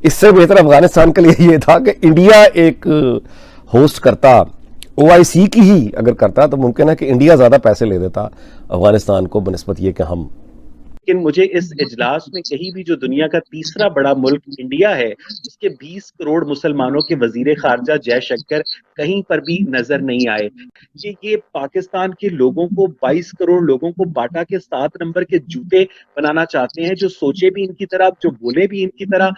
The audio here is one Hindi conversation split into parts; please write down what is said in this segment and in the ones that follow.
इससे बेहतर अफगानिस्तान के लिए ये था कि इंडिया एक होस्ट करता, ओआईसी की ही अगर करता तो मुमकिन है कि इंडिया ज़्यादा पैसे ले देता अफगानिस्तान को बनस्बत ये कि हम। लेकिन मुझे इस इजलास में कहीं भी जो दुनिया का तीसरा बड़ा मुल्क इंडिया है उसके 20 करोड़ मुसलमानों के वजीर खारजा जयशंकर कहीं पर भी नजर नहीं आए। ये पाकिस्तान के लोगों को 22 करोड़ लोगों को बाटा के 7 नंबर के जूते बनाना चाहते हैं, जो सोचे भी इनकी तरह, जो बोले भी इनकी तरह,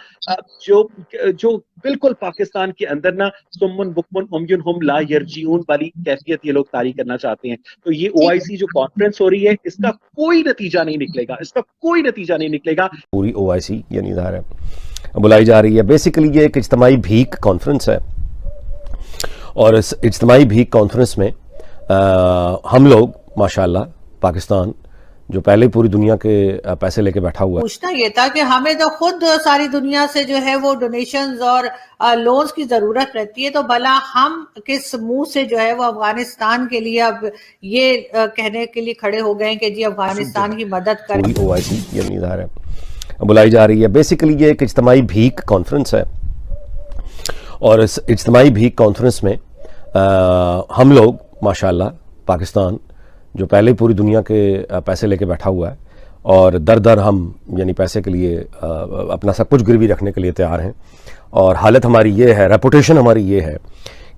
जो जो बिल्कुल पाकिस्तान के अंदर ना सुम्मुन बुकमुन उमयुन हुम ला यरजीऊन वाली कैफियत ये लोग तारी करना चाहते हैं। तो ये ओआईसी जो कॉन्फ्रेंस हो रही है इसका कोई नतीजा नहीं निकलेगा, इसका कोई नतीजा नहीं निकलेगा। पूरी ओआईसी यानी इधर है बुलाई जा रही है। बेसिकली ये एक इज्तिमाई भीख कॉन्फ्रेंस है और इस इज्तिमाई भीख कॉन्फ्रेंस में हम लोग माशाल्लाह पाकिस्तान जो पहले पूरी दुनिया के पैसे लेके बैठा हुआ है। पूछना ये था कि हमें तो खुद सारी दुनिया से जो है वो डोनेशंस और लोन्स की जरूरत रहती है, तो भला हम किस मुंह से जो है वो अफगानिस्तान के लिए अब ये कहने के लिए खड़े हो गए कि जी अफगानिस्तान की मदद करें। पूरी ओआईसी यानी इधर है बुलाई जा रही है। बेसिकली ये एक इज्तिमाई भीख कॉन्फ्रेंस है और इस इज्तिमाई भीख कॉन्फ्रेंस में हम लोग माशाल्लाह पाकिस्तान जो पहले पूरी दुनिया के पैसे लेके बैठा हुआ है और दर दर हम यानी पैसे के लिए अपना सब कुछ गिरवी रखने के लिए तैयार हैं। और हालत हमारी ये है, रेपुटेशन हमारी ये है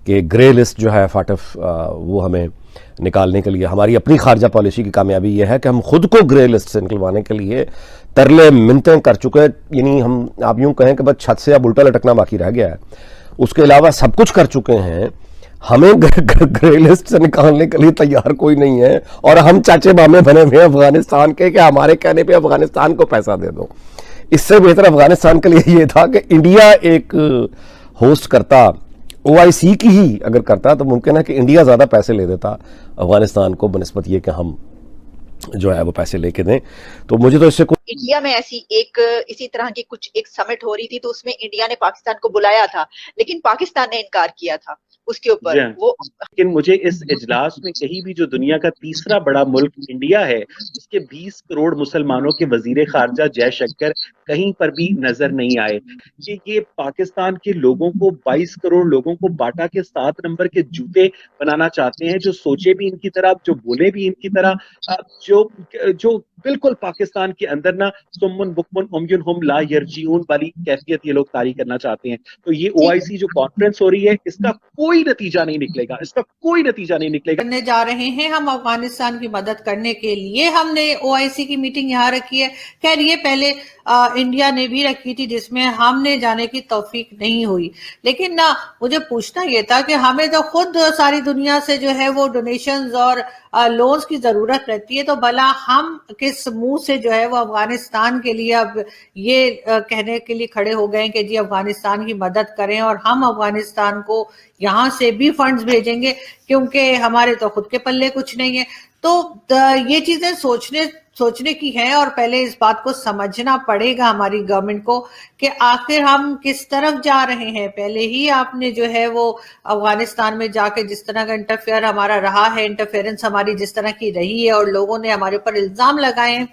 कि ग्रे लिस्ट जो है फाटफ वो हमें निकालने के लिए, हमारी अपनी खारजा पॉलिसी की कामयाबी ये है कि हम खुद को ग्रे लिस्ट से निकलवाने के लिए तरले मिन्नतें कर चुके हैं। यानी हम आप यूँ कहें कि बस छत से अब उल्टा लटकना बाकी रह गया है, उसके अलावा सब कुछ कर चुके हैं। हमें ग्रे लिस्ट से निकालने के लिए तैयार कोई नहीं है और हम चाचे मामे बने हुए अफगानिस्तान के कि हमारे कहने पे अफगानिस्तान को पैसा दे दो। इससे बेहतर अफगानिस्तान के लिए ये था कि इंडिया एक होस्ट करता, ओआईसी की ही अगर करता तो मुमकिन है कि इंडिया ज़्यादा पैसे ले देता अफगानिस्तान को बनस्बत ये कि हम जो है वो पैसे लेके दें। तो मुझे तो इससे इंडिया में ऐसी एक इसी तरह की कुछ एक समिट हो रही थी तो उसमें इंडिया ने पाकिस्तान को बुलाया था, लेकिन पाकिस्तान ने इनकार किया था उसके ऊपर वो। लेकिन मुझे इस इजलास में कहीं भी जो दुनिया का तीसरा बड़ा मुल्क इंडिया है उसके 20 करोड़ मुसलमानों के वजीर खारजा जयशंकर कहीं पर भी नजर नहीं आए। ये पाकिस्तान के लोगों को 22 करोड़ लोगों को बाटा के 7 नंबर के जूते बनाना चाहते हैं, जो सोचे भी इनकी तरह, जो बोले भी इनकी तरह, जो बिल्कुल पाकिस्तान के अंदर ना सुम्मुन बुकमुन उमयुन हुम ला यरजीऊन वाली कैफियत ये लोग तारी करना चाहते हैं। तो ये ओआईसी जो कॉन्फ्रेंस हो रही है इसका कोई नतीजा नहीं निकलेगा, इसका कोई नतीजा नहीं निकलेगा। करने जा रहे हैं हम अफगानिस्तान की मदद करने के लिए। हमने ओआईसी की मीटिंग यहाँ रखी है। खैर ये पहले इंडिया ने भी रखी थी जिसमें हमने जाने की तौफीक नहीं हुई, लेकिन ना मुझे पूछना ये था कि हमें तो खुद सारी दुनिया से जो है वो डोनेशंस और लोन्स की जरूरत रहती है, तो भला हम किस मुंह से जो है वो अफगानिस्तान के लिए अब ये कहने के लिए खड़े हो गए कि जी अफगानिस्तान की मदद करें और हम अफगानिस्तान को यहाँ से भी फंड्स भेजेंगे क्योंकि हमारे तो खुद के पल्ले कुछ नहीं है। तो ये चीजें सोचने की है और पहले इस बात को समझना पड़ेगा हमारी गवर्नमेंट को कि आखिर हम किस तरफ जा रहे हैं। पहले ही आपने जो है वो अफगानिस्तान में जाके जिस तरह का इंटरफेयर हमारा रहा है, इंटरफेरेंस हमारी जिस तरह की रही है और लोगों ने हमारे ऊपर इल्जाम लगाए हैं,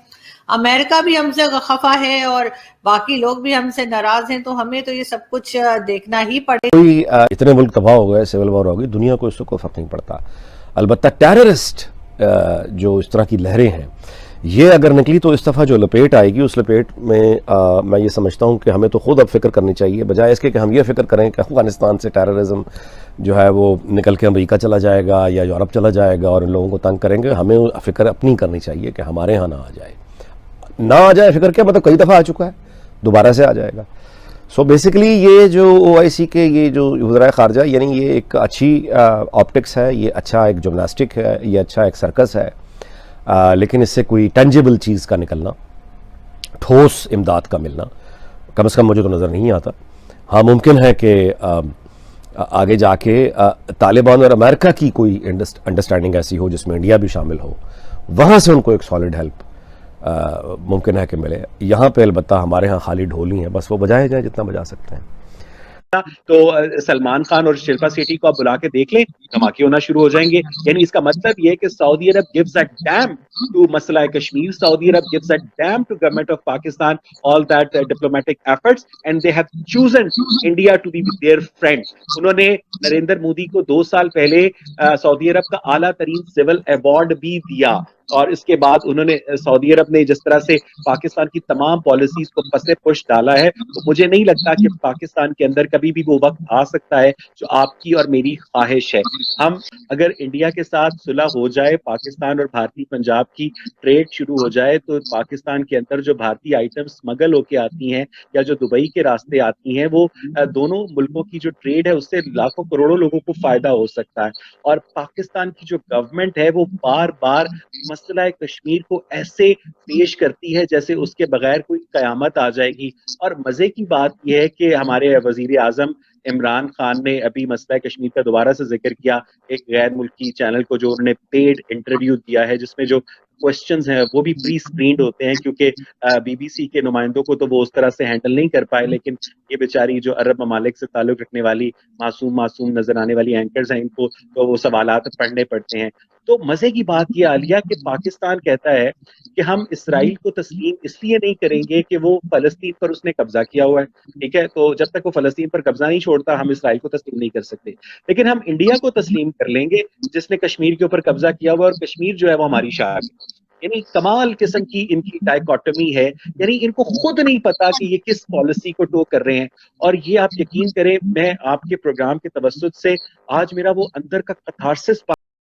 अमेरिका भी हमसे खफा है और बाकी लोग भी हमसे नाराज हैं, तो हमें तो ये सब कुछ देखना ही पड़ेगा। कोई इतने मुल्क तबाह हो गए, सिविल वॉर हो गई, दुनिया को इससे कोई फर्क नहीं पड़ता। अलबत्ता टेररिस्ट जो इस तरह की लहरें हैं ये अगर निकली तो इस दफ़ा जो लपेट आएगी उस लपेट में मैं ये समझता हूँ कि हमें तो खुद अब फिक्र करनी चाहिए, बजाय इसके कि हम ये फिक्र करें कि अफगानिस्तान से टेररिज्म जो है वो निकल के अमेरिका चला जाएगा या यूरोप चला जाएगा और इन लोगों को तंग करेंगे। हमें फिक्र अपनी करनी चाहिए कि हमारे यहाँ ना आ जाए। ना आ जाए फिक्र क्या, मतलब कई दफ़ा आ चुका है, दोबारा से आ जाएगा। सो बेसिकली ये जो ओआईसी के ये जो वज़ीर ख़ारजा यानी ये एक अच्छी ऑप्टिक्स है, ये अच्छा एक जिम्नास्टिक है, ये अच्छा एक सर्कस है, लेकिन इससे कोई टेंजिबल चीज़ का निकलना, ठोस इमदाद का मिलना कम से कम मुझे तो नज़र नहीं आता। हाँ मुमकिन है कि आगे जाके तालिबान और अमेरिका की कोई अंडरस्टैंडिंग ऐसी हो जिसमें इंडिया भी शामिल हो, वहाँ से उनको एक सॉलिड हेल्प मुमकिन है कि मिले। यहाँ पे अलबत्ता हमारे यहाँ खाली ढोली हैं, बस वो बजाए जाए जितना बजा सकते हैं। तो सलमान खान और शिल्पा शेट्टी को आप बुला के देख लें, धमाके होना शुरू हो जाएंगे। यानी इसका मतलब ये है कि Saudi Arab gives a damn to मसला Kashmir, Saudi Arab gives a damn to government of Pakistan, all that diplomatic efforts, and they have chosen India to be their friend. उन्होंने नरेंद्र मोदी को 2 साल पहले सऊदी अरब का आला तरीन सिविल अवार्ड भी दिया, और इसके बाद उन्होंने सऊदी अरब ने जिस तरह से पाकिस्तान की तमाम पॉलिसीज को पसे पुश डाला है, तो मुझे नहीं लगता कि पाकिस्तान के अंदर कभी भी वो वक्त आ सकता है जो आपकी और मेरी ख्वाहिश है। हम अगर इंडिया के साथ सुलह हो जाए, पाकिस्तान और भारतीय पंजाब की ट्रेड शुरू हो जाए, तो पाकिस्तान के अंदर जो भारतीय आइटम स्मगल होके आती हैं या जो दुबई के रास्ते आती हैं, वो दोनों मुल्कों की जो ट्रेड है उससे लाखों करोड़ों लोगों को फायदा हो सकता है। और पाकिस्तान की जो गवर्नमेंट है वो बार बार मसला कश्मीर को ऐसे पेश करती है जैसे उसके बगैर कोई कयामत आ जाएगी। और मजे की बात यह है कि हमारे वजीर आजम इमरान खान ने अभी मसला कश्मीर का दोबारा से जिक्र किया एक गैर मुल्की चैनल को, जो उन्होंने पेड इंटरव्यू दिया है, जिसमें जो क्वेश्चंस हैं वो भी प्री स्क्रीन्ड होते हैं, क्योंकि बीबीसी के नुमाइंदों को तो वो उस तरह से हैंडल नहीं कर पाए, लेकिन ये बेचारी जो अरब ममालिक से ताल्लुक रखने वाली मासूम नजर आने वाली एंकर्स हैं, इनको तो वो सवालात पढ़ने पड़ते हैं। तो मजे की बात ये आलिया कि पाकिस्तान कहता है कि हम इसराइल को तस्लीम इसलिए नहीं करेंगे कि वो फलस्तीन पर उसने कब्जा किया हुआ है, ठीक है, तो जब तक वो फलस्तीन पर कब्जा नहीं छोड़ता हम इसराइल को तस्लीम नहीं कर सकते, लेकिन हम इंडिया को तस्लीम कर लेंगे जिसने कश्मीर के ऊपर कब्जा किया हुआ है, और कश्मीर जो है वो हमारी शाख है। यानी कमाल किस्म की इनकी डायकोटमी है, यानी इनको खुद नहीं पता कि ये किस पॉलिसी को टो कर रहे हैं। और ये आप यकीन करें, मैं आपके प्रोग्राम के तवज्जुद से आज मेरा वो अंदर का कथारसिस